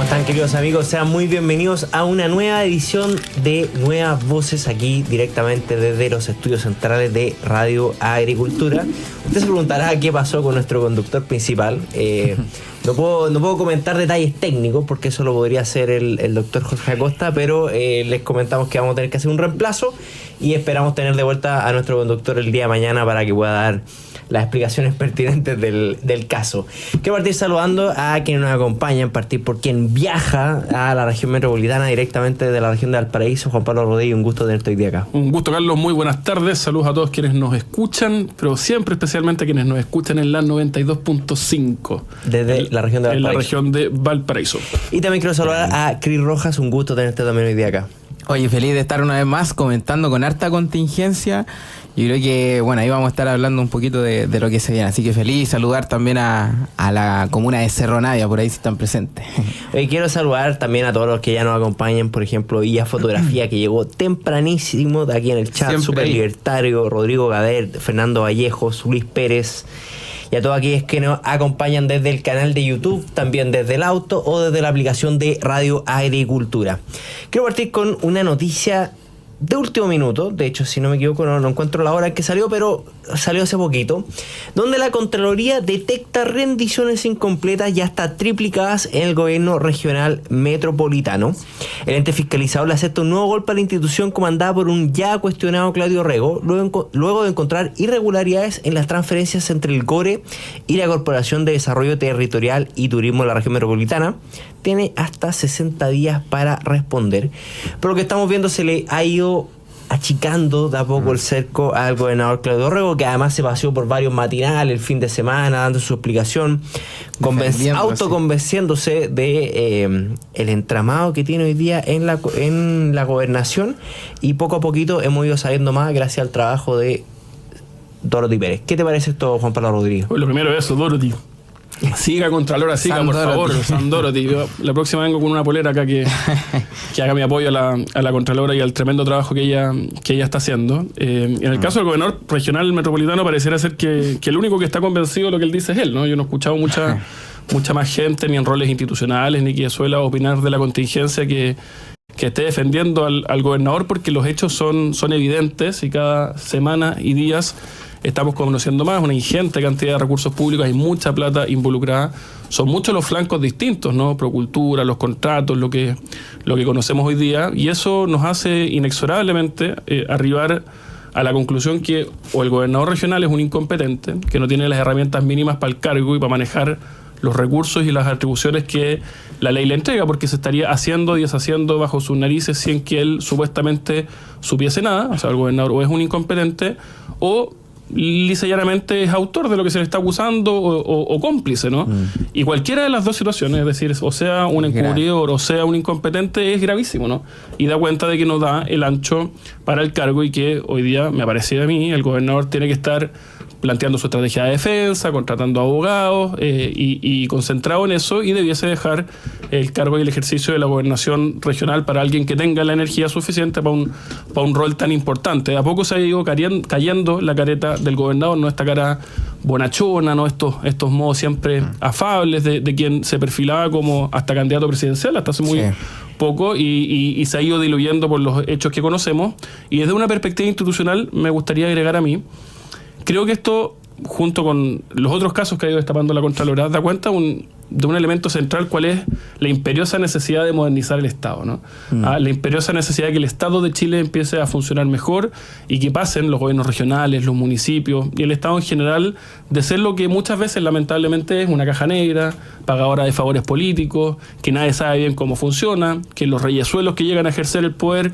están, queridos amigos? Sean muy bienvenidos a una nueva edición de Nuevas Voces, aquí directamente desde los estudios centrales de Radio Agricultura. Usted se preguntará qué pasó con nuestro conductor principal. No puedo comentar detalles técnicos porque eso lo podría hacer el doctor Jorge Acosta, pero les comentamos que vamos a tener que hacer un reemplazo y esperamos tener de vuelta a nuestro conductor el día de mañana para que pueda dar las explicaciones pertinentes del caso. Quiero partir saludando a quienes nos acompañan, partir por quien viaja a la región metropolitana directamente de la región de Valparaíso, Juan Pablo Rodríguez. Un gusto tenerte hoy día acá. Un gusto, Carlos, muy buenas tardes, saludos a todos quienes nos escuchan, pero siempre especialmente quienes nos escuchan en la 92.5 desde la región de Valparaíso. En la región de Valparaíso. Y también quiero saludar a Cris Rojas, un gusto tenerte también hoy día acá. Oye, feliz de estar una vez más comentando con harta contingencia. Yo creo que, bueno, ahí vamos a estar hablando un poquito de lo que se viene. Así que feliz saludar también a la comuna de Cerro Navia, por ahí si están presentes. Quiero saludar también a todos los que ya nos acompañan, por ejemplo, Villa Fotografía, que llegó tempranísimo de aquí en el chat, súper libertario, Rodrigo Gader, Fernando Vallejos, Luis Pérez, y a todos aquellos que nos acompañan desde el canal de YouTube, también desde el auto o desde la aplicación de Radio Agricultura. Quiero partir con una noticia de último minuto, de hecho, si no me equivoco, no encuentro la hora en que salió, pero salió hace poquito, donde la Contraloría detecta rendiciones incompletas y hasta triplicadas en el gobierno regional metropolitano. El ente fiscalizador le acepta un nuevo golpe a la institución comandada por un ya cuestionado Claudio Rego, luego de encontrar irregularidades en las transferencias entre el GORE y la Corporación de Desarrollo Territorial y Turismo de la región metropolitana. Tiene hasta 60 días para responder. Pero lo que estamos viendo, se le ha ido achicando de a poco el cerco al gobernador Claudio Rego, que además se paseó por varios matinales el fin de semana dando su explicación, autoconvenciéndose de el entramado que tiene hoy día en la gobernación, y poco a poquito hemos ido sabiendo más gracias al trabajo de Dorothy Pérez. ¿Qué te parece esto, Juan Pablo Rodríguez? Lo primero es eso, Dorothy. Siga, Contralora, siga, por favor, San Dorothy. Yo la próxima vengo con una polera acá que haga mi apoyo a la Contralora y al tremendo trabajo que ella está haciendo. En el caso del gobernador regional metropolitano, pareciera ser que el único que está convencido de lo que él dice es él, ¿no? Yo no he escuchado mucha más gente, ni en roles institucionales, ni que suela opinar de la contingencia que esté defendiendo al gobernador, porque los hechos son evidentes y cada semana y días estamos conociendo más, una ingente cantidad de recursos públicos, hay mucha plata involucrada, son muchos los flancos distintos, ¿no? Procultura, los contratos, lo que conocemos hoy día, y eso nos hace inexorablemente arribar a la conclusión que o el gobernador regional es un incompetente, que no tiene las herramientas mínimas para el cargo y para manejar los recursos y las atribuciones que la ley le entrega, porque se estaría haciendo y deshaciendo bajo sus narices sin que él supuestamente supiese nada. O sea, el gobernador o es un incompetente o lisa y llanamente es autor de lo que se le está acusando o cómplice, ¿no? Y cualquiera de las dos situaciones, es decir, o sea un encubridor o sea un incompetente, es gravísimo, ¿no? Y da cuenta de que no da el ancho para el cargo, y que hoy día, me parece a mí, el gobernador tiene que estar planteando su estrategia de defensa, contratando abogados y concentrado en eso, y debiese dejar el cargo y el ejercicio de la gobernación regional para alguien que tenga la energía suficiente para un rol tan importante. De a poco se ha ido cayendo la careta del gobernador, no esta cara bonachona, no estos modos siempre afables de quien se perfilaba como hasta candidato presidencial hasta hace muy poco, y se ha ido diluyendo por los hechos que conocemos. Y desde una perspectiva institucional me gustaría agregar a mí, creo que esto, junto con los otros casos que ha ido destapando la Contralora, da cuenta de un elemento central, cuál es la imperiosa necesidad de modernizar el Estado, ¿no? La imperiosa necesidad de que el Estado de Chile empiece a funcionar mejor y que pasen los gobiernos regionales, los municipios y el Estado en general de ser lo que muchas veces lamentablemente es una caja negra, pagadora de favores políticos, que nadie sabe bien cómo funciona, que los reyesuelos que llegan a ejercer el poder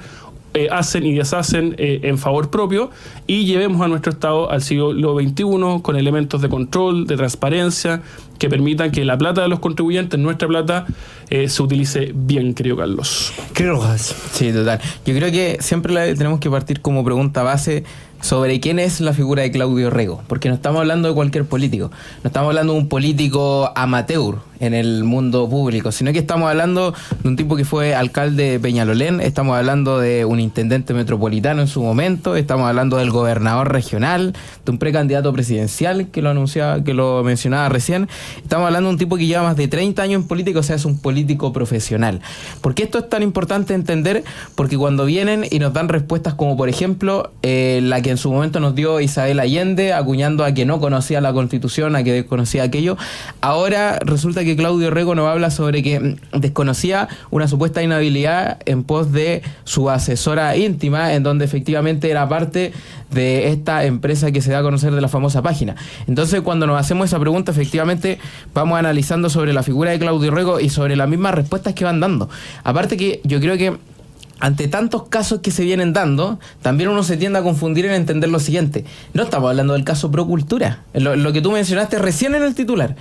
hacen y deshacen en favor propio, y llevemos a nuestro Estado al siglo XXI con elementos de control, de transparencia, que permitan que la plata de los contribuyentes, nuestra plata, se utilice bien, querido Carlos. ¿Qué rojas? Sí, total. Yo creo que siempre tenemos que partir como pregunta base sobre quién es la figura de Claudio Rego, porque no estamos hablando de cualquier político, no estamos hablando de un político amateur en el mundo público, sino que estamos hablando de un tipo que fue alcalde de Peñalolén, estamos hablando de un intendente metropolitano en su momento, estamos hablando del gobernador regional, de un precandidato presidencial que lo anunciaba, que lo mencionaba recién, estamos hablando de un tipo que lleva más de 30 años en política, o sea, es un político profesional. ¿Por qué esto es tan importante entender? Porque cuando vienen y nos dan respuestas como por ejemplo la que en su momento nos dio Isabel Allende, acuñando a que no conocía la Constitución, a que desconocía aquello, ahora resulta que Claudio Rego nos habla sobre que desconocía una supuesta inhabilidad en pos de su asesora íntima, en donde efectivamente era parte de esta empresa que se da a conocer de la famosa página. Entonces, cuando nos hacemos esa pregunta, efectivamente vamos analizando sobre la figura de Claudio Rego y sobre las mismas respuestas que van dando. Aparte que yo creo que ante tantos casos que se vienen dando, también uno se tiende a confundir en entender lo siguiente. No estamos hablando del caso Procultura. Lo que tú mencionaste recién en el titular.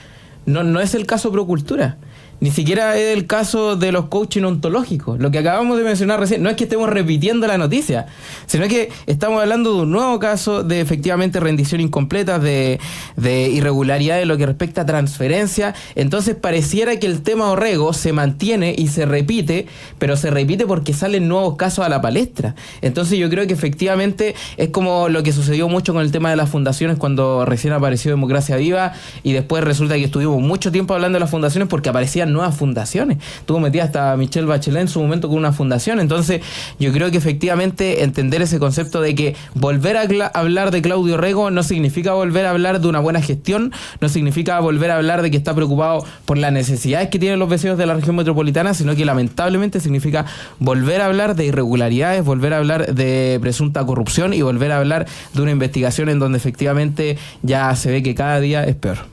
No es el caso Procultura. Ni siquiera es el caso de los coaching ontológicos. Lo que acabamos de mencionar recién, no es que estemos repitiendo la noticia, sino que estamos hablando de un nuevo caso de efectivamente rendición incompleta, de irregularidad en lo que respecta a transferencia. Entonces pareciera que el tema Orrego se mantiene y se repite, pero se repite porque salen nuevos casos a la palestra. Entonces yo creo que efectivamente es como lo que sucedió mucho con el tema de las fundaciones cuando recién apareció Democracia Viva y después resulta que estuvimos mucho tiempo hablando de las fundaciones porque aparecían nuevas fundaciones. Tuvo metida hasta Michelle Bachelet en su momento con una fundación. Entonces yo creo que efectivamente entender ese concepto de que volver a hablar de Claudio Rego no significa volver a hablar de una buena gestión, no significa volver a hablar de que está preocupado por las necesidades que tienen los vecinos de la región metropolitana, sino que lamentablemente significa volver a hablar de irregularidades, volver a hablar de presunta corrupción y volver a hablar de una investigación en donde efectivamente ya se ve que cada día es peor.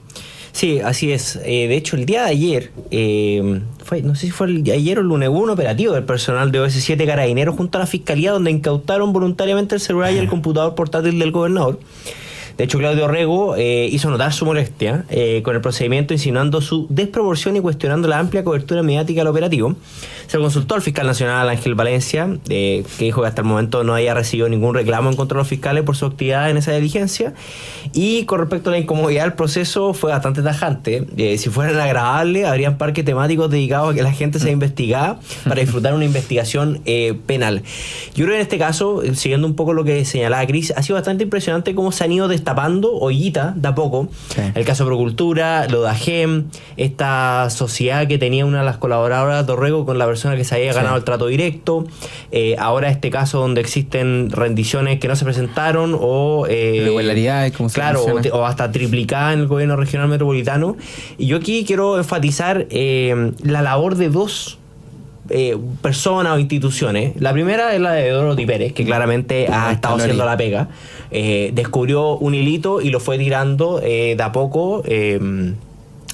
Sí, así es. De hecho, el día de ayer, no sé si fue ayer o el lunes, hubo un operativo del personal de OS7 Carabineros junto a la Fiscalía donde incautaron voluntariamente el celular y el computador portátil del gobernador. De hecho, Claudio Rego hizo notar su molestia con el procedimiento, insinuando su desproporción y cuestionando la amplia cobertura mediática del operativo. Se lo consultó al fiscal nacional Ángel Valencia, que dijo que hasta el momento no haya recibido ningún reclamo en contra de los fiscales por su actividad en esa diligencia. Y con respecto a la incomodidad del proceso, fue bastante tajante. Si fueran agradables, habrían parques temáticos dedicados a que la gente sea investigada para disfrutar una investigación penal. Yo creo que en este caso, siguiendo un poco lo que señalaba Cris, ha sido bastante impresionante cómo se han ido destapando ollitas de a poco. Sí. El caso Procultura, lo de AGEM, esta sociedad que tenía una de las colaboradoras de Orrego con la persona que se había ganado el trato directo. Ahora este caso donde existen rendiciones que no se presentaron o irregularidades, como se menciona. O hasta triplicadas en el gobierno regional metropolitano. Y yo aquí quiero enfatizar la labor de dos personas o instituciones. La primera es la de Dorothy Pérez, que claramente ha estado haciendo la pega. Descubrió un hilito y lo fue tirando de a poco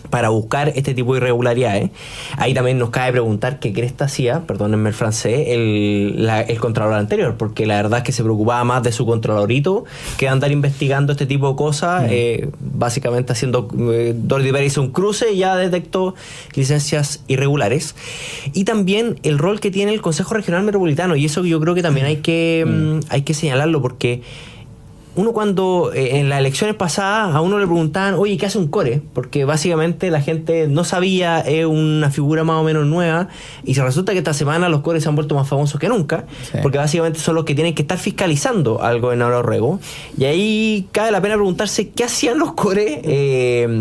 para buscar este tipo de irregularidades. Ahí también nos cabe preguntar qué cresta hacía, perdónenme el francés, el contralor anterior, porque la verdad es que se preocupaba más de su contralorito que de andar investigando este tipo de cosas. Básicamente haciendo, Dorothy Pérez hizo un cruce y ya detectó licencias irregulares. Y también el rol que tiene el Consejo Regional Metropolitano, y eso yo creo que también hay que señalarlo, porque uno cuando en las elecciones pasadas a uno le preguntaban, oye, ¿qué hace un core? Porque básicamente la gente no sabía, es una figura más o menos nueva, y se resulta que esta semana los cores se han vuelto más famosos que nunca, porque básicamente son los que tienen que estar fiscalizando al gobernador Orrego. Y ahí cabe la pena preguntarse qué hacían los cores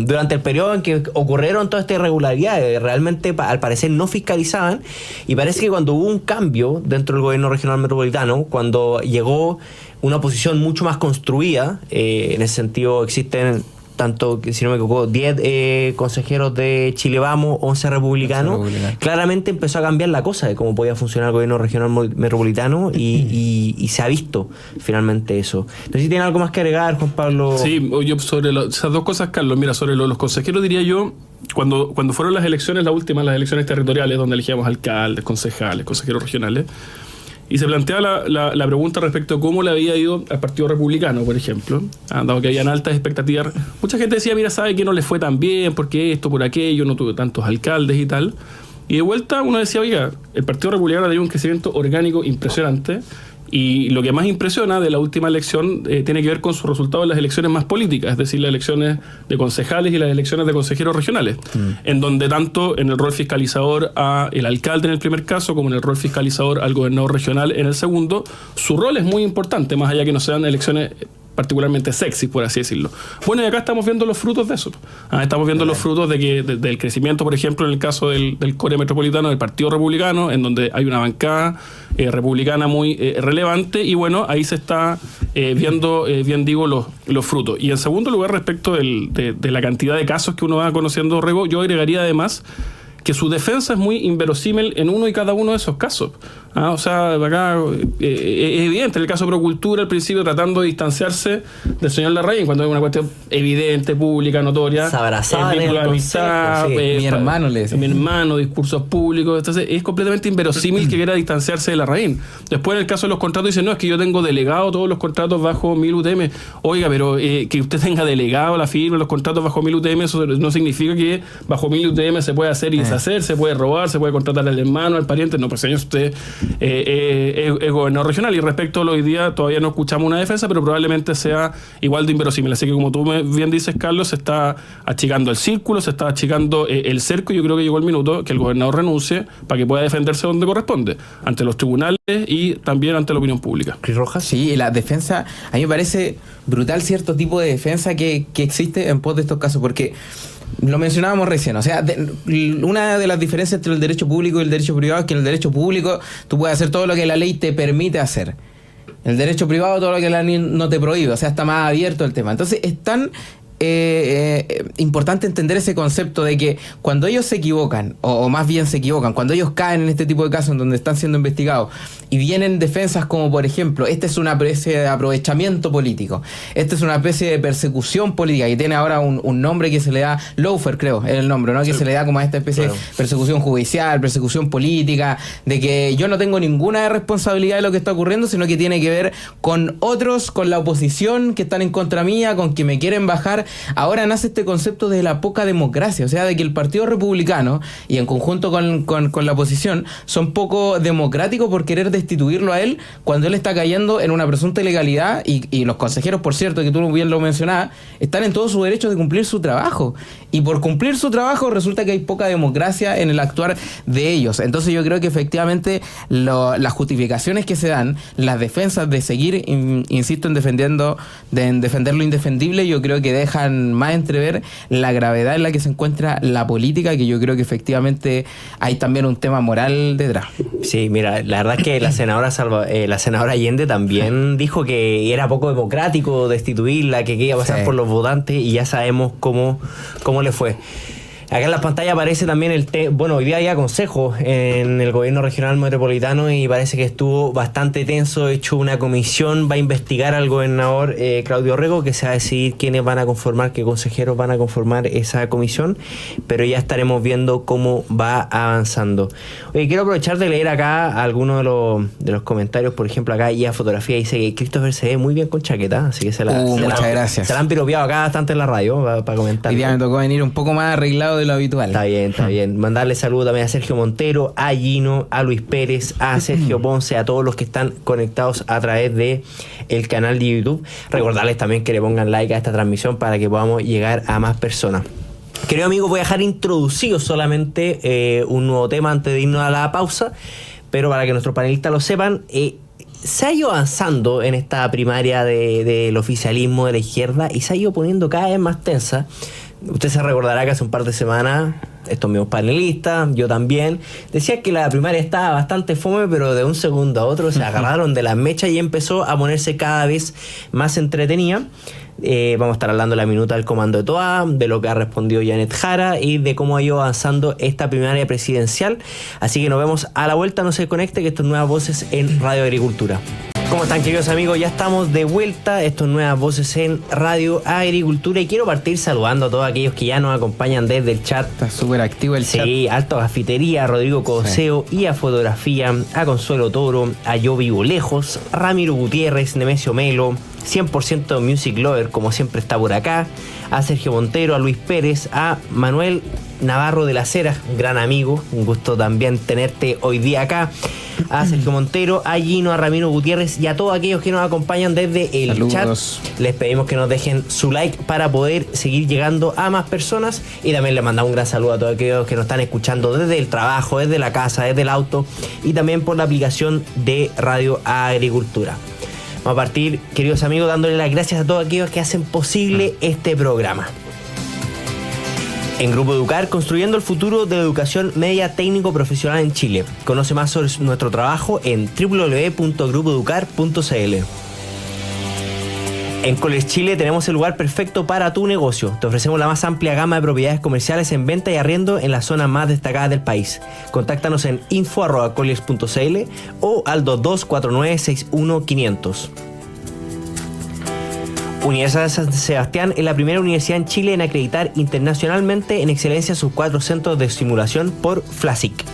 durante el periodo en que ocurrieron todas estas irregularidades. Realmente al parecer no fiscalizaban, y parece que cuando hubo un cambio dentro del gobierno regional metropolitano, cuando llegó una oposición mucho más construida, en ese sentido existen tanto, si no me equivoco, 10 consejeros de Chile Vamos, 11 republicanos. Claramente empezó a cambiar la cosa de cómo podía funcionar el gobierno regional metropolitano y se ha visto finalmente eso. Entonces, si tiene algo más que agregar, Juan Pablo. Sí, yo sobre esas dos cosas, Carlos, mira, sobre los consejeros diría yo, cuando fueron las elecciones, las últimas, las elecciones territoriales, donde elegíamos alcaldes, concejales, consejeros regionales, y se planteaba la pregunta respecto a cómo le había ido al Partido Republicano, por ejemplo, dado que habían altas expectativas. Mucha gente decía, mira, sabe que no le fue tan bien, porque esto, por aquello, no tuvo tantos alcaldes y tal. Y de vuelta uno decía, oiga, el Partido Republicano ha tenido un crecimiento orgánico impresionante, Y lo que más impresiona de la última elección tiene que ver con su resultado en las elecciones más políticas, es decir, las elecciones de concejales y las elecciones de consejeros regionales, en donde tanto en el rol fiscalizador a el alcalde en el primer caso, como en el rol fiscalizador al gobernador regional en el segundo, su rol es muy importante, más allá que no sean elecciones particularmente sexy, por así decirlo. Bueno, y acá estamos viendo los frutos de eso. Estamos viendo los frutos de que del crecimiento, por ejemplo, en el caso del core metropolitano del Partido Republicano, en donde hay una bancada republicana muy relevante, y bueno, ahí se está viendo, bien digo, los frutos. Y en segundo lugar, respecto de la cantidad de casos que uno va conociendo, Rego, yo agregaría además que su defensa es muy inverosímil en uno y cada uno de esos casos. O sea, acá es evidente, en el caso de Procultura, al principio tratando de distanciarse del señor Larraín, cuando hay una cuestión evidente, pública, notoria. Se abrazaban en el amistad, mi hermano le decía. Mi hermano, discursos públicos. Entonces, es completamente inverosímil que quiera distanciarse de Larraín. Después, en el caso de los contratos, dicen, no, es que yo tengo delegado todos los contratos bajo 1000 UTM. Oiga, pero que usted tenga delegado la firma, los contratos bajo 1000 UTM, eso no significa que bajo 1000 UTM se puede hacer y deshacer, se puede robar, se puede contratar al hermano, al pariente. No, pues señor, usted es gobernador regional, y respecto a lo hoy día todavía no escuchamos una defensa, pero probablemente sea igual de inverosímil. Así que, como tú bien dices, Carlos, se está achicando el círculo, se está achicando el cerco, y yo creo que llegó el minuto que el gobernador renuncie para que pueda defenderse donde corresponde, ante los tribunales y también ante la opinión pública. Cris Rojas. Sí, y la defensa, a mí me parece brutal cierto tipo de defensa que existe en pos de estos casos, porque lo mencionábamos recién, o sea, una de las diferencias entre el derecho público y el derecho privado es que en el derecho público tú puedes hacer todo lo que la ley te permite hacer. En el derecho privado todo lo que la ley no te prohíbe, o sea, está más abierto el tema. Entonces es tan importante entender ese concepto de que cuando ellos se equivocan, o más bien se equivocan, cuando ellos caen en este tipo de casos en donde están siendo investigados y vienen defensas como, por ejemplo, esta es una especie de aprovechamiento político, esta es una especie de persecución política, y tiene ahora un nombre que se le da, lawfare, creo, es el nombre, ¿no? Que se le da como a esta especie de persecución judicial, persecución política, de que yo no tengo ninguna responsabilidad de lo que está ocurriendo, sino que tiene que ver con otros, con la oposición que están en contra mía, con que me quieren bajar. Ahora nace este concepto de la poca democracia, o sea, de que el Partido Republicano y en conjunto con la oposición son poco democráticos por querer destituirlo a él cuando él está cayendo en una presunta ilegalidad, y los consejeros, por cierto, que tú bien lo mencionabas, están en todo su derecho de cumplir su trabajo, y por cumplir su trabajo resulta que hay poca democracia en el actuar de ellos. Entonces yo creo que efectivamente las justificaciones que se dan, las defensas de seguir, insisto, en defender lo indefendible, yo creo que dejan más entrever la gravedad en la que se encuentra la política, que yo creo que efectivamente hay también un tema moral detrás. Sí, mira, la verdad es que la senadora Allende también dijo que era poco democrático destituirla, que iba a pasar por los votantes, y ya sabemos cómo le fue. Acá en la pantalla aparece también bueno, hoy día hay consejo en el gobierno regional metropolitano, y parece que estuvo bastante tenso. De hecho, una comisión va a investigar al gobernador Claudio Rego, que se va a decidir quiénes van a conformar, qué consejeros van a conformar esa comisión, pero ya estaremos viendo cómo va avanzando. Oye, quiero aprovechar de leer acá algunos de los comentarios. Por ejemplo, acá ya fotografía dice que Christopher se ve muy bien con chaqueta, así que muchas gracias. Se la han piropeado acá bastante en la radio para comentar. Hoy día me tocó venir un poco más arreglado de lo habitual. Está bien. Mandarle saludos también a Sergio Montero, a Gino, a Luis Pérez, a Sergio Ponce, a todos los que están conectados a través de el canal de YouTube. Recordarles también que le pongan like a esta transmisión para que podamos llegar a más personas. Querido amigo, voy a dejar introducido solamente un nuevo tema antes de irnos a la pausa, pero para que nuestros panelistas lo sepan, se ha ido avanzando en esta primaria del oficialismo de la izquierda, y se ha ido poniendo cada vez más tensa. Usted se recordará que hace un par de semanas estos mismos panelistas, yo también, decía que la primaria estaba bastante fome, pero de un segundo a otro se agarraron de las mechas y empezó a ponerse cada vez más entretenida. Vamos a estar hablando de la minuta del comando de Toa, de lo que ha respondido Janet Jara y de cómo ha ido avanzando esta primaria presidencial. Así que nos vemos a la vuelta, no se conecte, que esto es Nuevas Voces en Radio Agricultura. ¿Cómo están, queridos amigos? Ya estamos de vuelta. Esto es Nuevas Voces en Radio Agricultura, y quiero partir saludando a todos aquellos que ya nos acompañan desde el chat. Está súper activo el chat. Sí, Alto Gafitería, a Rodrigo Coseo, y a Fotografía, a Consuelo Toro, a Yo Vivo Lejos, Ramiro Gutiérrez, Nemesio Melo, 100% Music Lover, como siempre está por acá, a Sergio Montero, a Luis Pérez, a Manuel Navarro de la Cera, un gran amigo, un gusto también tenerte hoy día acá, a Sergio Montero, a Gino, a Ramiro Gutiérrez y a todos aquellos que nos acompañan desde el Saludos. chat. Les pedimos que nos dejen su like para poder seguir llegando a más personas, y también les mandamos un gran saludo a todos aquellos que nos están escuchando desde el trabajo, desde la casa, desde el auto y también por la aplicación de Radio Agricultura. Vamos a partir, queridos amigos, dándole las gracias a todos aquellos que hacen posible este programa. En Grupo Educar, construyendo el futuro de la educación media técnico profesional en Chile. Conoce más sobre nuestro trabajo en www.grupoeducar.cl. En College Chile tenemos el lugar perfecto para tu negocio. Te ofrecemos la más amplia gama de propiedades comerciales en venta y arriendo en las zonas más destacadas del país. Contáctanos en info@college.cl o al 2249-61500. Universidad de San Sebastián es la primera universidad en Chile en acreditar internacionalmente en excelencia sus 4 centros de simulación por FLASIC.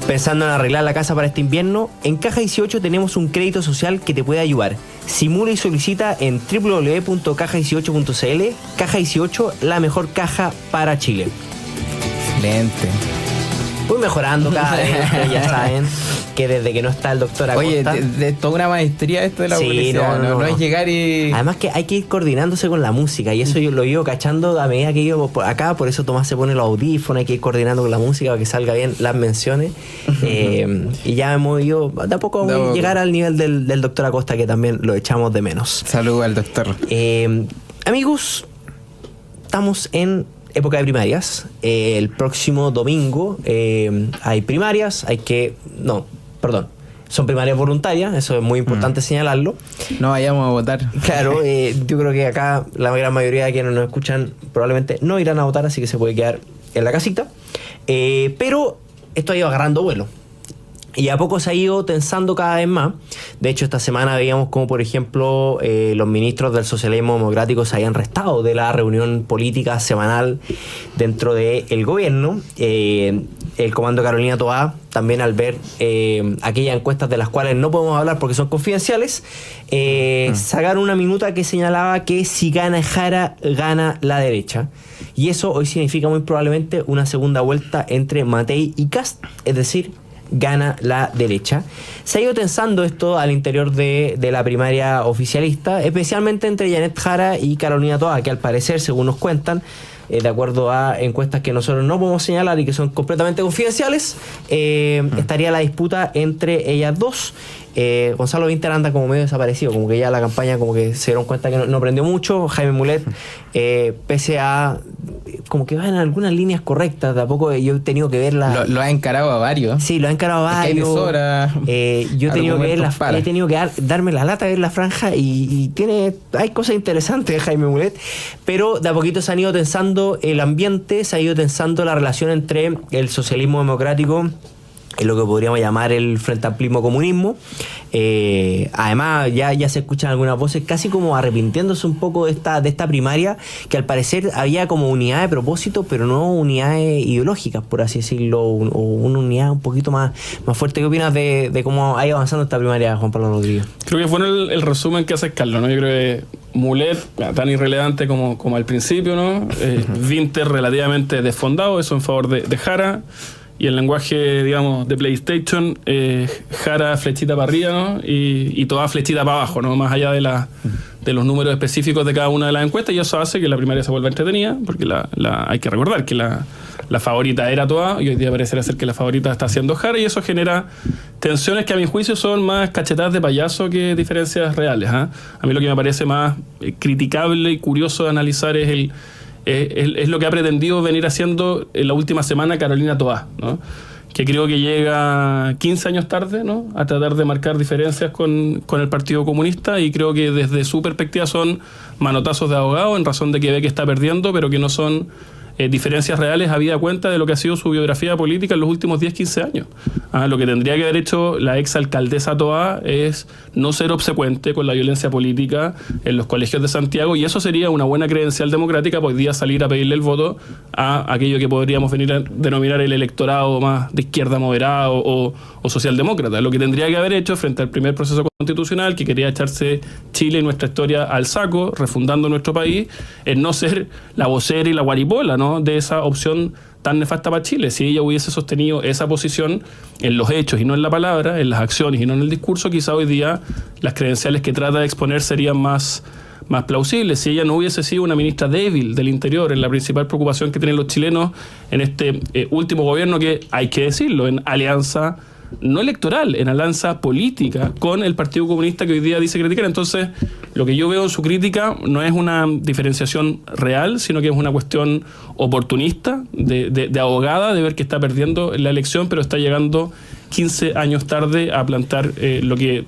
Pensando en arreglar la casa para este invierno, en Caja 18 tenemos un crédito social que te puede ayudar. Simula y solicita en www.caja18.cl. Caja 18, la mejor caja para Chile. Excelente. Voy mejorando cada vez, ya saben que desde que no está el doctor Acosta... Oye, de toda una maestría esto de la publicidad, no es llegar y... Además que hay que ir coordinándose con la música, y eso yo lo iba cachando a medida que iba por acá, por eso Tomás se pone los audífonos, hay que ir coordinando con la música para que salga bien las menciones, y ya hemos ido, de a poco vamos a llegar al nivel del doctor Acosta, que también lo echamos de menos. Saludos al doctor. Amigos, estamos en época de primarias. El próximo domingo hay primarias, son primarias voluntarias, eso es muy importante señalarlo. No vayamos a votar. Claro, yo creo que acá la gran mayoría de quienes nos escuchan probablemente no irán a votar, así que se puede quedar en la casita. Pero esto ha ido agarrando vuelo. Y a poco se ha ido tensando cada vez más. De hecho, esta semana veíamos como, por ejemplo, los ministros del socialismo democrático se habían restado de la reunión política semanal dentro del gobierno. El comando Carolina Toá, también al ver aquellas encuestas de las cuales no podemos hablar porque son confidenciales, sacaron una minuta que señalaba que si gana Jara, gana la derecha. Y eso hoy significa muy probablemente una segunda vuelta entre Matei y Kast, es decir, gana la derecha. Se ha ido tensando esto al interior de la primaria oficialista, especialmente entre Janet Jara y Carolina Toá, que al parecer, según nos cuentan, de acuerdo a encuestas que nosotros no podemos señalar y que son completamente confidenciales, estaría la disputa entre ellas dos. Gonzalo Vinter anda como medio desaparecido, como que ya la campaña como que se dieron cuenta que no aprendió mucho. Jaime Mulet, pese a como que va en algunas líneas correctas, tampoco yo he tenido que verla. Lo ha encarado a varios. Sí, lo ha encarado a varios. Yo he tenido que ver he tenido que darme la lata de ver la franja y hay cosas interesantes de Jaime Mulet, pero de a poquito se han ido tensando el ambiente, se ha ido tensando la relación entre el socialismo democrático y lo que podríamos llamar el frente amplismo comunismo. Además ya se escuchan algunas voces casi como arrepintiéndose un poco de esta primaria, que al parecer había como unidad de propósito, pero no unidades ideológicas, por así decirlo, o una unidad un poquito más fuerte. ¿Qué opinas de cómo ha ido avanzando esta primaria, Juan Pablo Rodríguez? Creo que fue el resumen que hace Carlos, ¿no? Yo creo que Mulet, tan irrelevante como al principio, ¿no? Vinter relativamente desfondado, eso en favor de Jara. Y el lenguaje, digamos, de PlayStation, Jara flechita para arriba, ¿no? Y toda flechita para abajo, ¿no? Más allá de los números específicos de cada una de las encuestas, y eso hace que la primaria se vuelva entretenida, porque hay que recordar que la favorita era Toá, y hoy día parece ser que la favorita está siendo Jara, y eso genera tensiones que a mi juicio son más cachetadas de payaso que diferencias reales, ¿eh? A mí lo que me parece más criticable y curioso de analizar es lo que ha pretendido venir haciendo en la última semana Carolina Toá, ¿no? Que creo que llega 15 años tarde, ¿no? A tratar de marcar diferencias con el Partido Comunista, y creo que desde su perspectiva son manotazos de abogado en razón de que ve que está perdiendo, pero que no son diferencias reales habida cuenta de lo que ha sido su biografía política en los últimos 10-15 años. Lo que tendría que haber hecho la exalcaldesa Toá es no ser obsecuente con la violencia política en los colegios de Santiago, y eso sería una buena credencial democrática para hoy día salir a pedirle el voto a aquello que podríamos venir a denominar el electorado más de izquierda moderada o socialdemócrata. Lo que tendría que haber hecho frente al primer proceso constitucional, que quería echarse Chile y nuestra historia al saco, refundando nuestro país, en no ser la vocera y la guaripola, ¿no?, de esa opción tan nefasta para Chile. Si ella hubiese sostenido esa posición en los hechos y no en la palabra, en las acciones y no en el discurso, quizá hoy día las credenciales que trata de exponer serían más plausibles. Si ella no hubiese sido una ministra débil del Interior, en la principal preocupación que tienen los chilenos en este último gobierno, que hay que decirlo, en alianza no electoral, en alianza política con el Partido Comunista, que hoy día dice criticar. Entonces, lo que yo veo en su crítica no es una diferenciación real, sino que es una cuestión oportunista, de abogada, de ver que está perdiendo la elección, pero está llegando 15 años tarde a plantar lo que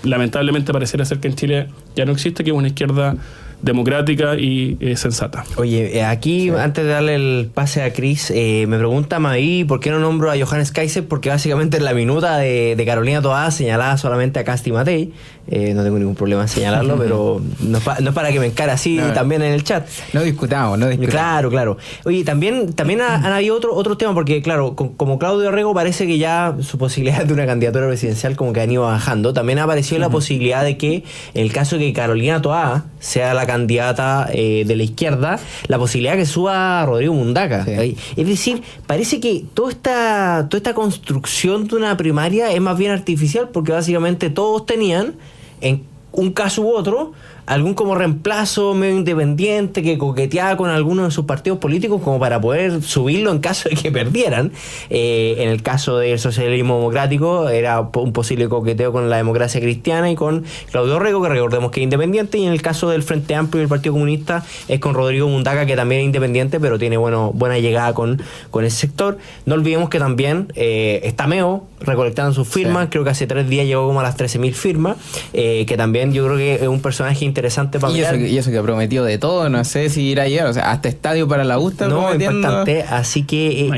lamentablemente pareciera ser que en Chile ya no existe, que es una izquierda democrática y sensata. Oye, aquí, antes de darle el pase a Cris, me pregunta Maí, ¿por qué no nombro a Johannes Kaiser? Porque básicamente en la minuta de Carolina Toá señalaba solamente a Casti Matei. No tengo ningún problema en señalarlo, pero no es para que me encare así también en el chat. No discutamos. Claro. Oye, también han habido otros temas, porque claro, como Claudio Rego parece que ya su posibilidad de una candidatura presidencial como que han ido bajando. También ha aparecido la posibilidad de que, en el caso de que Carolina Toá sea la candidata de la izquierda, la posibilidad que suba a Rodrigo Mundaca. Sí. Es decir, parece que toda esta construcción de una primaria es más bien artificial, porque básicamente todos tenían, en un caso u otro, algún como reemplazo medio independiente que coqueteaba con algunos de sus partidos políticos como para poder subirlo en caso de que perdieran. En el caso del socialismo democrático era un posible coqueteo con la democracia cristiana y con Claudio Rego, que recordemos que es independiente, y en el caso del Frente Amplio y el Partido Comunista es con Rodrigo Mundaca, que también es independiente, pero tiene buena llegada con ese sector. No olvidemos que también está Meo recolectando sus firmas. Sí. Creo que hace 3 días llegó como a las 13.000 firmas, que también yo creo que es un personaje interesante para mirar. Y eso que prometió de todo, no sé si irá a llegar, o sea, hasta estadio para la USTA. No, impactante, así que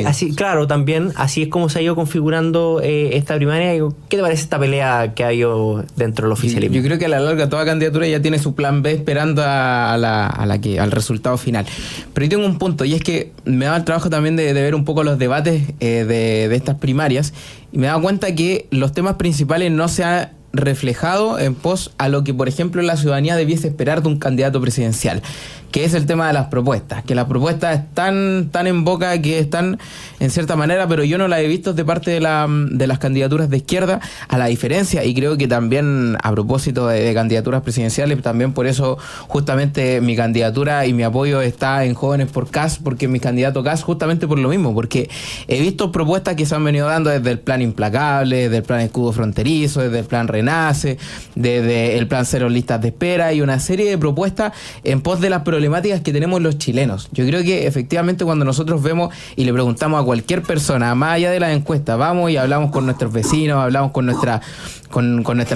así, claro, también así es como se ha ido configurando esta primaria. ¿Qué te parece esta pelea que ha habido dentro del oficialismo? Yo creo que a la larga toda candidatura ya tiene su plan B esperando al resultado final. Pero yo tengo un punto, y es que me daba el trabajo también de ver un poco los debates de estas primarias, y me daba cuenta que los temas principales no se han reflejado en pos a lo que, por ejemplo, la ciudadanía debiese esperar de un candidato presidencial, que es el tema de las propuestas, que las propuestas están tan en boca, que están en cierta manera, pero yo no las he visto de parte de las candidaturas de izquierda, a la diferencia, y creo que también a propósito de candidaturas presidenciales, también por eso justamente mi candidatura y mi apoyo está en Jóvenes por CAS, porque mi candidato CAS, justamente por lo mismo, porque he visto propuestas que se han venido dando desde el plan Implacable, desde el plan Escudo Fronterizo, desde el plan Renace, desde el plan Cero Listas de Espera, y una serie de propuestas en pos de las problemáticas que tenemos los chilenos. Yo creo que efectivamente cuando nosotros vemos y le preguntamos a cualquier persona, más allá de las encuestas, vamos y hablamos con nuestros vecinos, hablamos con nuestra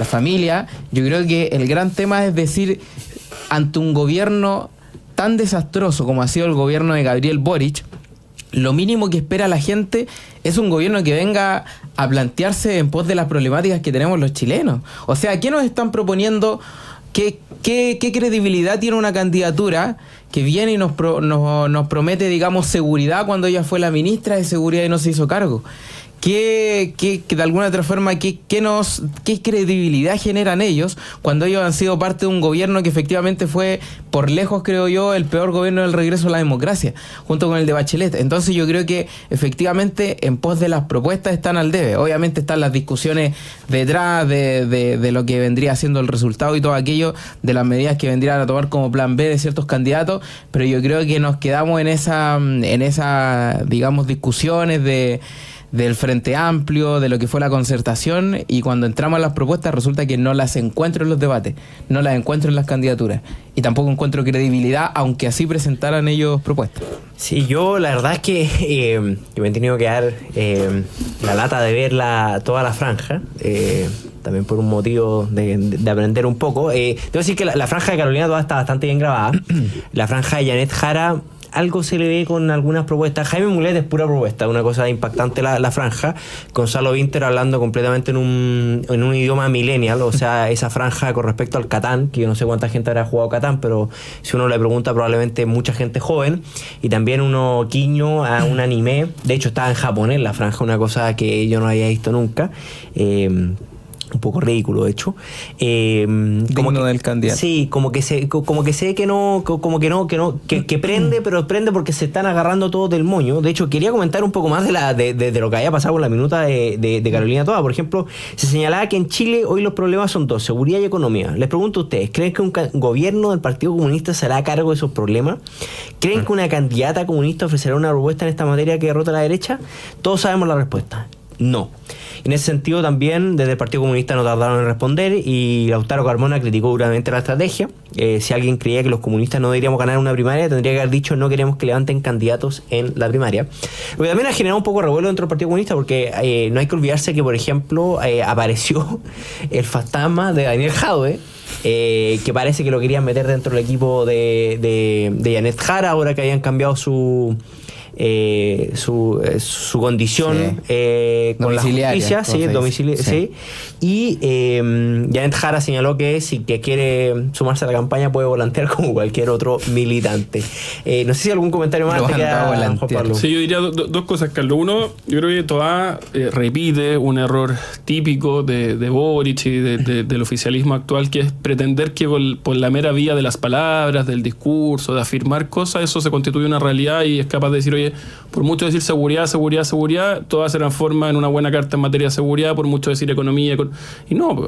familia, yo creo que el gran tema es decir, ante un gobierno tan desastroso como ha sido el gobierno de Gabriel Boric, lo mínimo que espera la gente es un gobierno que venga a plantearse en pos de las problemáticas que tenemos los chilenos. O sea, ¿qué nos están proponiendo? ¿Qué credibilidad tiene una candidatura que viene y nos promete, digamos, seguridad cuando ella fue la ministra de Seguridad y no se hizo cargo? ¿Qué de alguna otra forma, qué credibilidad generan ellos cuando ellos han sido parte de un gobierno que efectivamente fue, por lejos creo yo, el peor gobierno del regreso a la democracia, junto con el de Bachelet? Entonces yo creo que efectivamente en pos de las propuestas están al debe. Obviamente están las discusiones detrás de lo que vendría siendo el resultado y todo aquello, de las medidas que vendrían a tomar como plan B de ciertos candidatos, pero yo creo que nos quedamos en esa digamos, discusiones del Frente Amplio, de lo que fue la concertación, y cuando entramos a las propuestas resulta que no las encuentro en los debates, no las encuentro en las candidaturas, y tampoco encuentro credibilidad, aunque así presentaran ellos propuestas. Sí, yo la verdad es que me he tenido que dar la lata de ver toda la franja, también por un motivo de aprender un poco. Debo decir que la franja de Carolina Toá está bastante bien grabada. La franja de Janet Jara, algo se le ve con algunas propuestas. Jaime Mulet es pura propuesta, una cosa impactante la franja. Gonzalo Vinter hablando completamente en un idioma millennial, o sea, esa franja con respecto al Catán, que yo no sé cuánta gente habrá jugado Catán, pero si uno le pregunta, probablemente mucha gente joven. Y también uno guiño a un anime, de hecho estaba en japonés la franja, una cosa que yo no había visto nunca. un poco ridículo de hecho, como del candidato. Sí, como que se ve que prende, pero prende porque se están agarrando todos del moño. De hecho, quería comentar un poco más de lo que había pasado con la minuta de Carolina Toa. Por ejemplo, se señalaba que en Chile hoy los problemas son dos: seguridad y economía. Les pregunto a ustedes, ¿creen que un gobierno del Partido Comunista se hará cargo de esos problemas? ¿Creen que una candidata comunista ofrecerá una propuesta en esta materia que derrota a la derecha? Todos sabemos la respuesta: no. En ese sentido también desde el Partido Comunista no tardaron en responder y Lautaro Carmona criticó duramente la estrategia. Si alguien creía que los comunistas no deberíamos ganar una primaria, tendría que haber dicho: no queremos que levanten candidatos en la primaria. Lo que también ha generado un poco de revuelo dentro del Partido Comunista, porque no hay que olvidarse que, por ejemplo, apareció el fantasma de Daniel Jadwe, que parece que lo querían meter dentro del equipo de Janet Jara, ahora que habían cambiado su condición con la justicia, sí. Y Janet Jara señaló que si que quiere sumarse a la campaña puede volantear como cualquier otro militante. No sé si algún comentario más te queda, Juan Pablo. Sí, yo diría dos cosas, Carlos. Uno, yo creo que Toa repite un error típico de Boric y del oficialismo actual, que es pretender que por la mera vía de las palabras, del discurso, de afirmar cosas, eso se constituye una realidad y es capaz de decir: oye, por mucho decir seguridad, Toa se transforma en una buena carta en materia de seguridad, por mucho decir economía. Y no,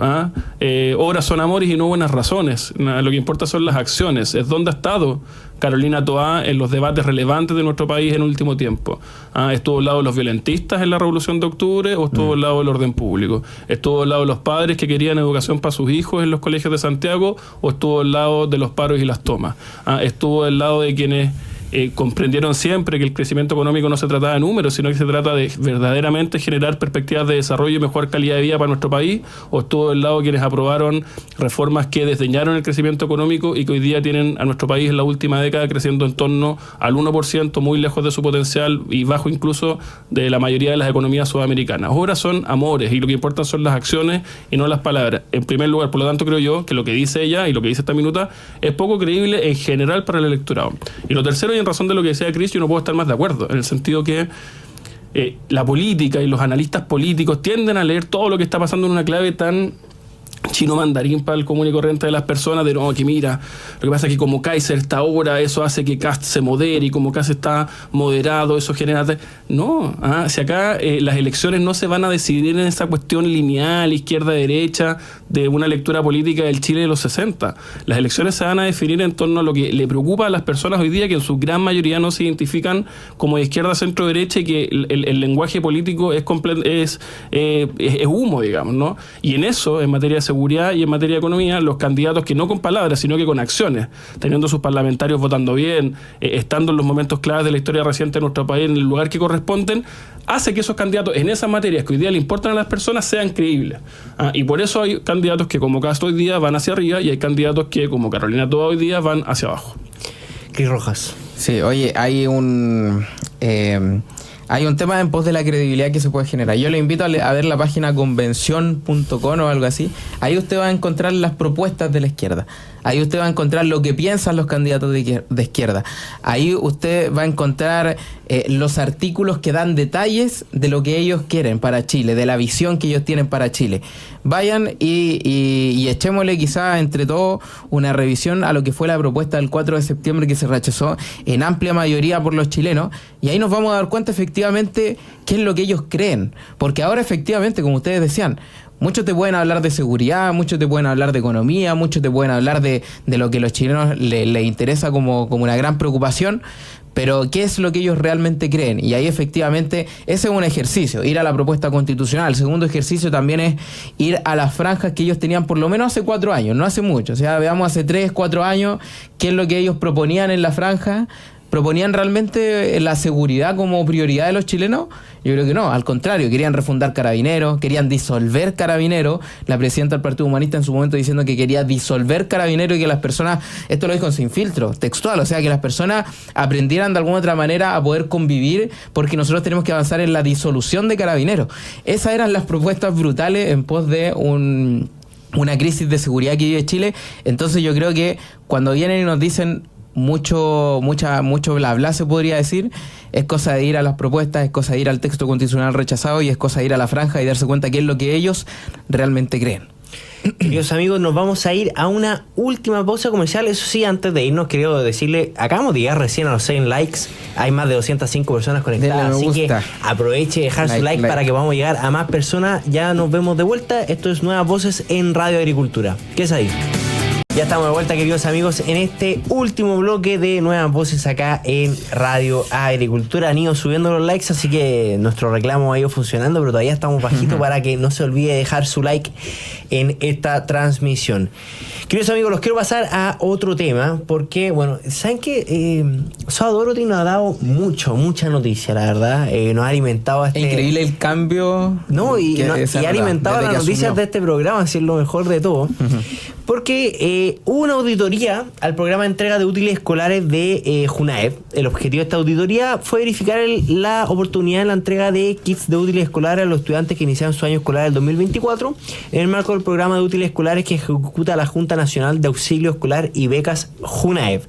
obras son amores y no buenas razones. Lo que importa son las acciones. Es dónde ha estado Carolina Toa en los debates relevantes de nuestro país en el último tiempo. ¿Estuvo al lado de los violentistas en la Revolución de Octubre o estuvo al lado del orden público? ¿Estuvo al lado de los padres que querían educación para sus hijos en los colegios de Santiago o estuvo al lado de los paros y las tomas? ¿Estuvo al lado de quienes comprendieron siempre que el crecimiento económico no se trata de números, sino que se trata de verdaderamente generar perspectivas de desarrollo y mejor calidad de vida para nuestro país? ¿O estuvo del lado de quienes aprobaron reformas que desdeñaron el crecimiento económico y que hoy día tienen a nuestro país en la última década creciendo en torno al 1%, muy lejos de su potencial y bajo incluso de la mayoría de las economías sudamericanas? Obras son amores y lo que importa son las acciones y no las palabras. En primer lugar, por lo tanto, creo yo que lo que dice ella y lo que dice esta minuta es poco creíble en general para el electorado. Y lo tercero, y en razón de lo que decía Cris, yo no puedo estar más de acuerdo, en el sentido que la política y los analistas políticos tienden a leer todo lo que está pasando en una clave tan chino mandarín para el común y corriente de las personas, de no, que mira, lo que pasa es que como Kaiser está ahora, eso hace que Kast se modere, y como Kast está moderado, eso genera... No, si acá las elecciones no se van a decidir en esa cuestión lineal, izquierda-derecha, de una lectura política del Chile de los 60. Las elecciones se van a definir en torno a lo que le preocupa a las personas hoy día, que en su gran mayoría no se identifican como de izquierda, centro-derecha, y que el lenguaje político es humo, digamos, ¿no? Y en eso, en materia de seguridad y en materia de economía, los candidatos que no con palabras, sino que con acciones, teniendo sus parlamentarios votando bien, estando en los momentos claves de la historia reciente de nuestro país en el lugar que corresponden, hace que esos candidatos en esas materias que hoy día le importan a las personas sean creíbles. Y por eso hay candidatos que como Castro hoy día van hacia arriba y hay candidatos que como Carolina Toa hoy día van hacia abajo. Cris Rojas. Sí, oye, hay un tema en pos de la credibilidad que se puede generar. Yo le invito a ver la página convención.com o algo así. Ahí usted va a encontrar las propuestas de la izquierda. Ahí usted va a encontrar lo que piensan los candidatos de izquierda. Ahí usted va a encontrar los artículos que dan detalles de lo que ellos quieren para Chile, de la visión que ellos tienen para Chile. Vayan y echémosle quizás entre todos una revisión a lo que fue la propuesta del 4 de septiembre que se rechazó en amplia mayoría por los chilenos, y ahí nos vamos a dar cuenta efectivamente qué es lo que ellos creen. Porque ahora efectivamente, como ustedes decían, muchos te pueden hablar de seguridad, muchos te pueden hablar de economía, muchos te pueden hablar de lo que a los chilenos les interesa como una gran preocupación, pero ¿qué es lo que ellos realmente creen? Y ahí efectivamente ese es un ejercicio, ir a la propuesta constitucional. El segundo ejercicio también es ir a las franjas que ellos tenían por lo menos hace 4 años, no hace mucho. O sea, veamos hace 3, 4 años qué es lo que ellos proponían en la franja. ¿Proponían realmente la seguridad como prioridad de los chilenos? Yo creo que no, al contrario, querían refundar Carabineros, querían disolver Carabineros. La presidenta del Partido Humanista en su momento diciendo que quería disolver Carabineros y que las personas, esto lo dijo sin filtro, textual, o sea, que las personas aprendieran de alguna otra manera a poder convivir, porque nosotros tenemos que avanzar en la disolución de Carabineros. Esas eran las propuestas brutales en pos de una crisis de seguridad que vive Chile. Entonces yo creo que cuando vienen y nos dicen mucho bla bla, se podría decir. Es cosa de ir a las propuestas, es cosa de ir al texto constitucional rechazado y es cosa de ir a la franja y darse cuenta qué es lo que ellos realmente creen. Queridos amigos, nos vamos a ir a una última pausa comercial. Eso sí, antes de irnos, quiero decirle, acabamos de llegar recién a los 100 likes. Hay más de 205 personas conectadas, así que aproveche y dejar su like para que podamos llegar a más personas. Ya nos vemos de vuelta. Esto es Nuevas Voces en Radio Agricultura. ¿Qué es ahí? Ya estamos de vuelta, queridos amigos, en este último bloque de Nuevas Voces acá en Radio Agricultura. Han ido subiendo los likes, así que nuestro reclamo ha ido funcionando, pero todavía estamos bajitos para que no se olvide dejar su like en esta transmisión. Queridos amigos, los quiero pasar a otro tema, porque, bueno, ¿saben qué? Soa Dorothy nos ha dado mucha noticia, la verdad. Nos ha alimentado Es increíble el cambio. No, y ha alimentado las noticias de este programa, así es lo mejor de todo. Porque hubo una auditoría al programa de entrega de útiles escolares de Junaev. El objetivo de esta auditoría fue verificar la oportunidad en la entrega de kits de útiles escolares a los estudiantes que iniciaron su año escolar del 2024 en el marco del programa de útiles escolares que ejecuta la Junta Nacional de Auxilio Escolar y Becas Junaev.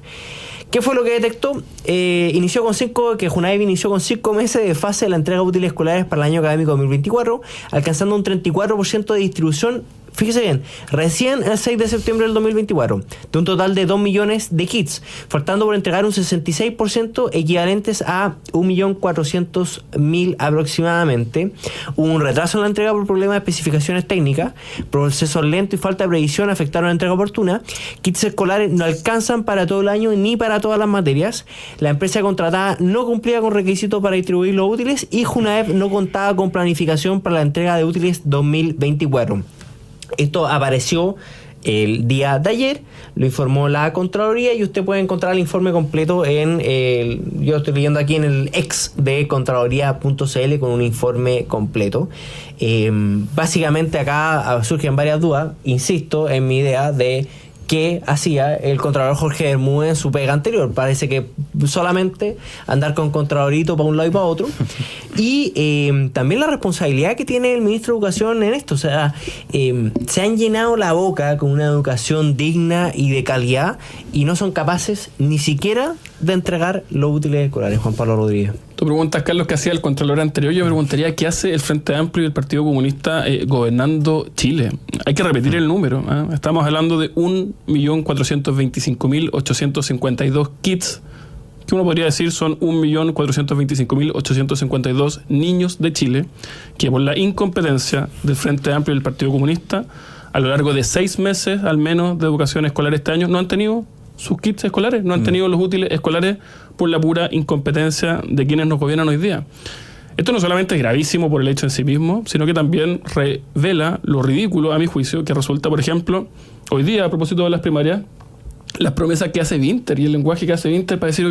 ¿Qué fue lo que detectó? Junaev inició con 5 meses de fase de la entrega de útiles escolares para el año académico 2024, alcanzando un 34% de distribución. Fíjese bien, recién el 6 de septiembre del 2024, de un total de 2 millones de kits, faltando por entregar un 66%, equivalentes a 1.400.000 aproximadamente. Hubo un retraso en la entrega por problemas de especificaciones técnicas, procesos lentos y falta de previsión afectaron la entrega oportuna. Kits escolares no alcanzan para todo el año ni para todas las materias. La empresa contratada no cumplía con requisitos para distribuir los útiles y Junaev no contaba con planificación para la entrega de útiles 2024. Esto apareció el día de ayer, lo informó la Contraloría y usted puede encontrar el informe completo yo estoy leyendo aquí en el ex de contraloría.cl con un informe completo. Básicamente acá surgen varias dudas, insisto en mi idea de qué hacía el Contralor Jorge Bermúdez en su pega anterior. Parece que solamente andar con Contralorito para un lado y para otro. Y también la responsabilidad que tiene el ministro de Educación en esto. O sea, se han llenado la boca con una educación digna y de calidad y no son capaces ni siquiera de entregar los útiles escolares. Juan Pablo Rodríguez. Tú preguntas, Carlos, qué hacía el Contralor anterior. Yo preguntaría qué hace el Frente Amplio y el Partido Comunista gobernando Chile. Hay que repetir el número. Estamos hablando de 1.425.852 kits, que uno podría decir son 1.425.852 niños de Chile, que por la incompetencia del Frente Amplio y del Partido Comunista, a lo largo de 6 meses al menos de educación escolar este año, no han tenido sus kits escolares, no han tenido los útiles escolares por la pura incompetencia de quienes nos gobiernan hoy día. Esto no solamente es gravísimo por el hecho en sí mismo, sino que también revela lo ridículo, a mi juicio, que resulta, por ejemplo, hoy día, a propósito de las primarias, las promesas que hace Winter y el lenguaje que hace Winter para decir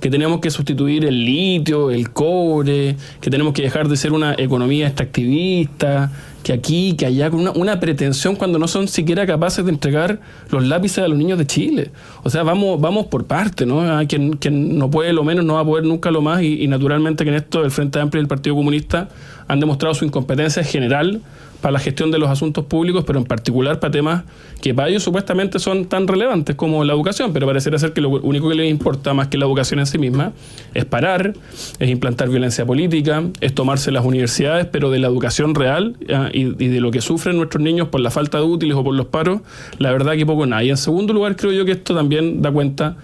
que tenemos que sustituir el litio, el cobre, que tenemos que dejar de ser una economía extractivista, que aquí, que allá, con una pretensión cuando no son siquiera capaces de entregar los lápices a los niños de Chile. O sea, vamos por parte, ¿no? Quien no puede lo menos no va a poder nunca lo más y naturalmente que en esto el Frente Amplio y el Partido Comunista han demostrado su incompetencia general para la gestión de los asuntos públicos, pero en particular para temas que para ellos supuestamente son tan relevantes como la educación, pero pareciera ser que lo único que les importa más que la educación en sí misma es parar, es implantar violencia política, es tomarse las universidades, pero de la educación real y de lo que sufren nuestros niños por la falta de útiles o por los paros, la verdad que poco nada. Y en segundo lugar, creo yo que esto también da cuenta,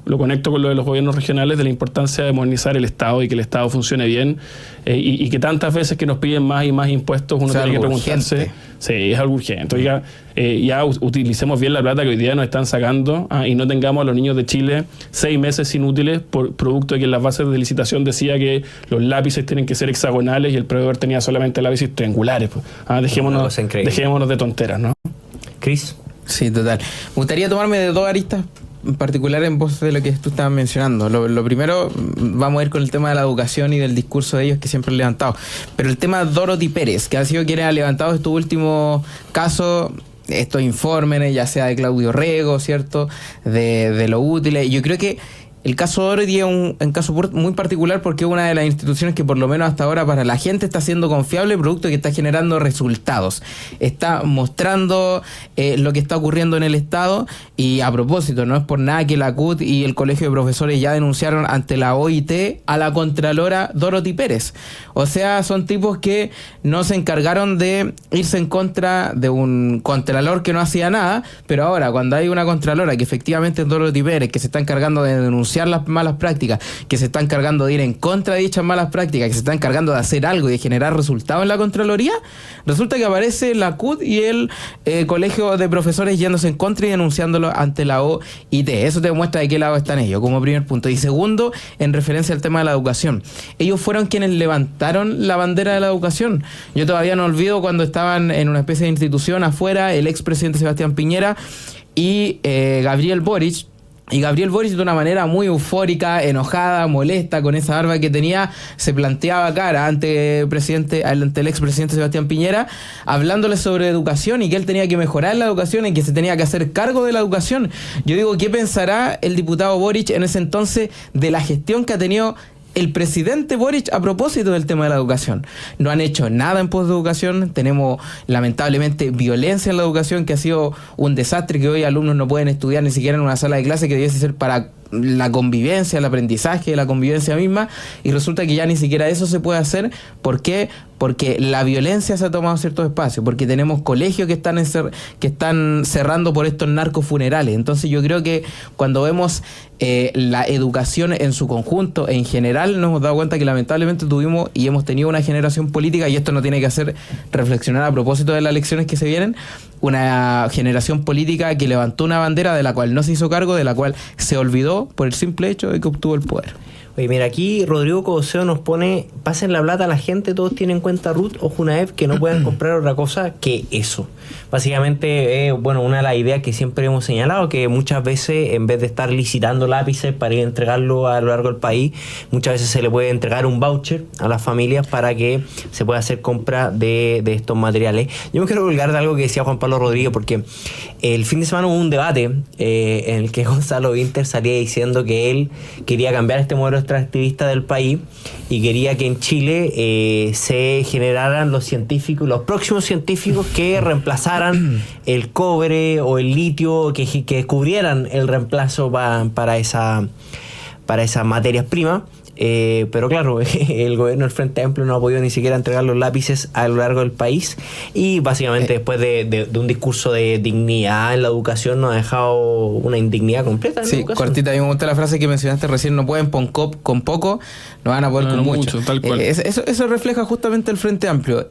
lo conecto con lo de los gobiernos regionales, de la importancia de modernizar el Estado y que el Estado funcione bien y que tantas veces que nos piden más y más impuestos uno tiene que preguntarse. Urgente. Sí, es algo urgente. Oiga, ya utilicemos bien la plata que hoy día nos están sacando y no tengamos a los niños de Chile 6 meses inútiles por producto de que en las bases de licitación decía que los lápices tienen que ser hexagonales y el proveedor tenía solamente lápices triangulares. Pues. Dejémonos de tonteras, ¿no? Cris. Sí, total. Me gustaría tomarme de 2 aristas en particular en voz de lo que tú estabas mencionando. Lo primero, vamos a ir con el tema de la educación y del discurso de ellos que siempre han levantado. Pero el tema de Dorothy Pérez, que ha sido quien ha levantado estos últimos casos, estos informes, ya sea de Claudio Rego, ¿cierto? De lo útiles. Yo creo que el caso Dorothy es un caso muy particular porque es una de las instituciones que por lo menos hasta ahora para la gente está siendo confiable, producto que está generando resultados. Está mostrando lo que está ocurriendo en el Estado y a propósito, no es por nada que la CUT y el Colegio de Profesores ya denunciaron ante la OIT a la Contralora Dorothy Pérez. O sea, son tipos que no se encargaron de irse en contra de un Contralor que no hacía nada, pero ahora cuando hay una Contralora que efectivamente es Dorothy Pérez, que se está encargando de denunciar las malas prácticas, que se está encargando de ir en contra de dichas malas prácticas, que se está encargando de hacer algo y de generar resultados en la Contraloría, resulta que aparece la CUT y el Colegio de Profesores yéndose en contra y denunciándolo ante la OIT. Eso te demuestra de qué lado están ellos, como primer punto. Y segundo, en referencia al tema de la educación. Ellos fueron quienes levantaron la bandera de la educación. Yo todavía no olvido cuando estaban en una especie de institución afuera, el expresidente Sebastián Piñera y Gabriel Boric. Y Gabriel Boric, de una manera muy eufórica, enojada, molesta, con esa barba que tenía, se planteaba cara ante el expresidente Sebastián Piñera, hablándole sobre educación y que él tenía que mejorar la educación y que se tenía que hacer cargo de la educación. Yo digo, ¿qué pensará el diputado Boric en ese entonces de la gestión que ha tenido el presidente Boric a propósito del tema de la educación? No han hecho nada en pos de educación. Tenemos lamentablemente violencia en la educación, que ha sido un desastre, que hoy alumnos no pueden estudiar ni siquiera en una sala de clase que debiese ser para la convivencia, el aprendizaje, la convivencia misma, y resulta que ya ni siquiera eso se puede hacer. ¿Por qué? Porque la violencia se ha tomado ciertos espacios, porque tenemos colegios que están cerrando por estos narcofunerales. Entonces yo creo que cuando vemos la educación en su conjunto, en general, nos hemos dado cuenta que lamentablemente tuvimos y hemos tenido una generación política, y esto no tiene que hacer reflexionar a propósito de las elecciones que se vienen, una generación política que levantó una bandera de la cual no se hizo cargo, de la cual se olvidó por el simple hecho de que obtuvo el poder. Oye, mira, aquí Rodrigo Coseo nos pone: pasen la plata a la gente, todos tienen cuenta RUT o Junaep, que no puedan comprar otra cosa que eso. Básicamente, una de las ideas que siempre hemos señalado, que muchas veces, en vez de estar licitando lápices para ir a entregarlo a lo largo del país, muchas veces se le puede entregar un voucher a las familias para que se pueda hacer compra de estos materiales. Yo me quiero colgar de algo que decía Juan Pablo Rodríguez, porque el fin de semana hubo un debate en el que Gonzalo Vinter salía diciendo que él quería cambiar este modelo extractivista del país y quería que en Chile se generaran los próximos científicos que reemplazaran el cobre o el litio, que descubrieran el reemplazo para esas materias primas. Pero claro, el gobierno del Frente Amplio no ha podido ni siquiera entregar los lápices a lo largo del país, y básicamente después de un discurso de dignidad en la educación nos ha dejado una indignidad completa en la educación. Cortita, a mí me gusta la frase que mencionaste recién: no pueden con poco, no van a poder con mucho. Tal cual. Eso refleja justamente el Frente Amplio.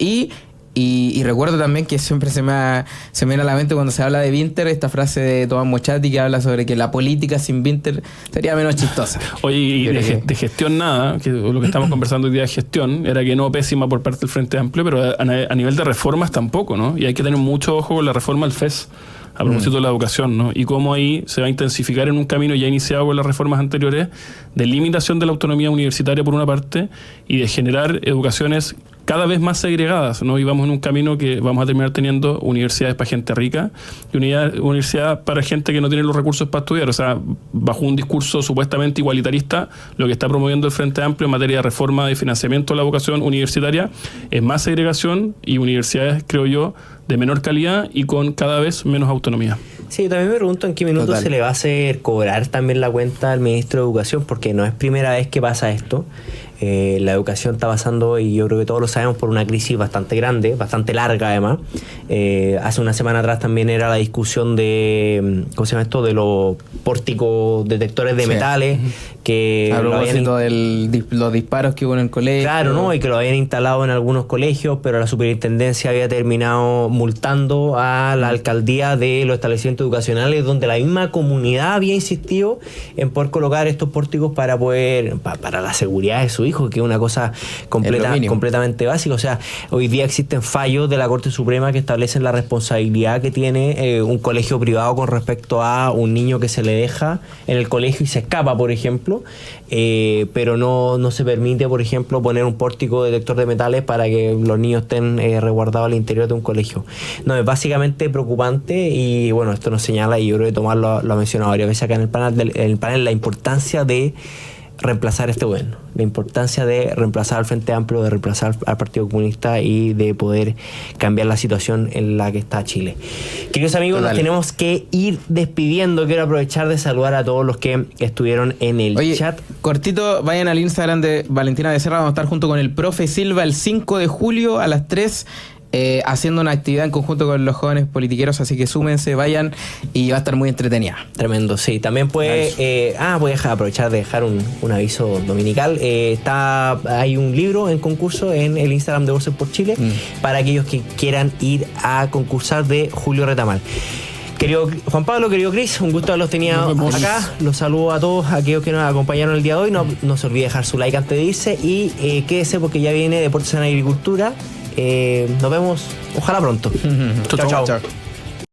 Y recuerdo también que siempre se me viene a la mente cuando se habla de Vinter esta frase de Tomás Mochati, que habla sobre que la política sin Vinter sería menos chistosa. Oye, y de gestión nada, que lo que estamos conversando hoy día de gestión, era que no pésima por parte del Frente Amplio, pero a nivel de reformas tampoco, ¿no? Y hay que tener mucho ojo con la reforma al FES, a propósito de la educación, ¿no? Y cómo ahí se va a intensificar en un camino ya iniciado con las reformas anteriores de limitación de la autonomía universitaria por una parte, y de generar educaciones cada vez más segregadas, ¿no? Y vamos en un camino que vamos a terminar teniendo universidades para gente rica y universidades para gente que no tiene los recursos para estudiar. O sea, bajo un discurso supuestamente igualitarista, lo que está promoviendo el Frente Amplio en materia de reforma de financiamiento de la educación universitaria es más segregación y universidades, creo yo, de menor calidad y con cada vez menos autonomía. Sí, también me pregunto en qué minuto se le va a hacer cobrar también la cuenta al ministro de Educación, porque no es primera vez que pasa esto. La educación está pasando, y yo creo que todos lo sabemos, por una crisis bastante grande, bastante larga además. Hace una semana atrás también era la discusión de, ¿cómo se llama esto?, de los pórticos detectores de metales, que a propósito de los disparos que hubo en el colegio. Claro, ¿no? Y que lo habían instalado en algunos colegios, pero la superintendencia había terminado multando a la alcaldía de los establecimientos educacionales, donde la misma comunidad había insistido en poder colocar estos pórticos para la seguridad de su su hijo, que es una cosa completamente básica. O sea, hoy día existen fallos de la Corte Suprema que establecen la responsabilidad que tiene un colegio privado con respecto a un niño que se le deja en el colegio y se escapa, por ejemplo, pero no se permite, por ejemplo, poner un pórtico detector de metales para que los niños estén resguardados al interior de un colegio. No, es básicamente preocupante y bueno, esto nos señala, y yo creo que Tomás lo ha mencionado varias veces acá en el panel, la importancia de reemplazar este gobierno, la importancia de reemplazar al Frente Amplio, de reemplazar al Partido Comunista y de poder cambiar la situación en la que está Chile. Queridos amigos, nos tenemos que ir despidiendo. Quiero aprovechar de saludar a todos los que estuvieron en el chat. Cortito, vayan al Instagram de Valentina Becerra, vamos a estar junto con el profe Silva el 5 de julio a las 3 haciendo una actividad en conjunto con los jóvenes politiqueros, así que súmense, vayan y va a estar muy entretenida. Tremendo, sí. También puede voy a aprovechar de dejar un aviso dominical. Hay un libro en concurso en el Instagram de Voces por Chile para aquellos que quieran ir a concursar, de Julio Retamal. Querido Juan Pablo, querido Cris, un gusto haberlos tenido acá. Los saludo a todos aquellos que nos acompañaron el día de hoy. No se olvide dejar su like antes de irse y quédese porque ya viene Deportes en Agricultura. Nos vemos, ojalá pronto. Chao.